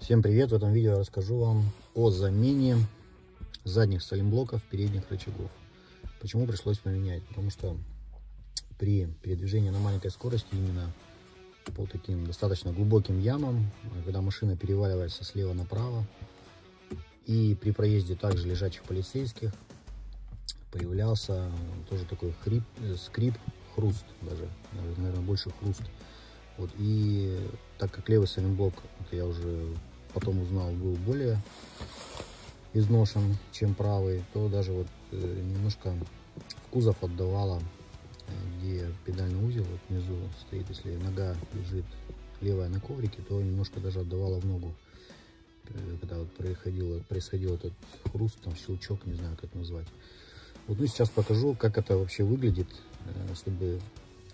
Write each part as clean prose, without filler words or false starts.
Всем привет! В этом видео я расскажу вам о замене задних саленблоков передних рычагов. Почему пришлось поменять? Потому что при передвижении на маленькой скорости, именно по таким достаточно глубоким ямам, когда машина переваливается слева направо, и при проезде также лежачих полицейских, появлялся тоже такой скрип, хруст, даже наверное, больше хруст. Вот, и так как левый саленблок, это я уже потом узнал, был более изношен, чем правый, то даже вот немножко в кузов отдавало, где педальный узел вот внизу стоит. Если нога лежит левая на коврике, то немножко даже отдавало в ногу, когда вот происходил этот хруст, там щелчок, не знаю как назвать. Вот, ну, сейчас покажу, как это вообще выглядит, чтобы,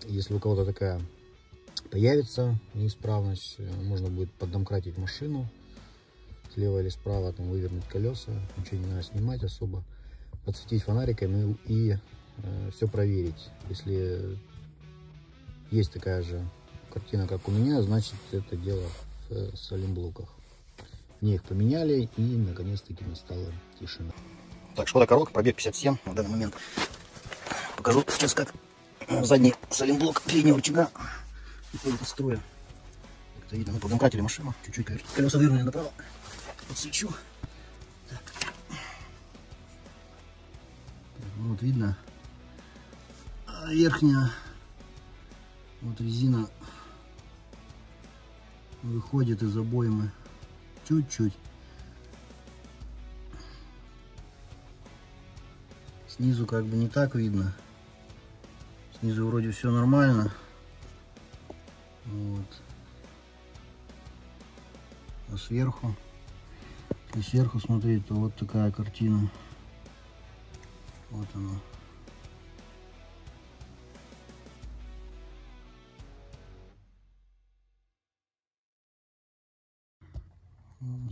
если у кого-то такая появится неисправность, можно будет поддомкратить машину слева или справа, там вывернуть колеса, ничего не надо снимать особо, подсветить фонариками и все проверить. Если есть такая же картина, как у меня, значит это дело в саленблоках. Мне их поменяли, и наконец-таки настала тишина. Так, Шкода Коробка, пробег 57 на данный момент. Покажу сейчас, как задний саленблок переднего рычага выходит из строя. Это видно, мы поддомкратили машину, чуть-чуть колеса выровняли направо. Подсвечу. Так. Вот видно, верхняя вот резина выходит из обоймы чуть-чуть. Снизу как бы не так видно. Снизу вроде все нормально. Вот. А сверху, если сверху смотреть, то вот такая картина. Вот она.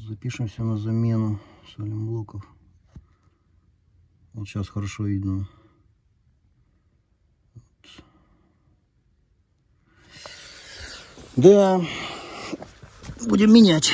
Запишемся на замену саленблоков. Вот сейчас хорошо видно. Вот. Да, будем менять.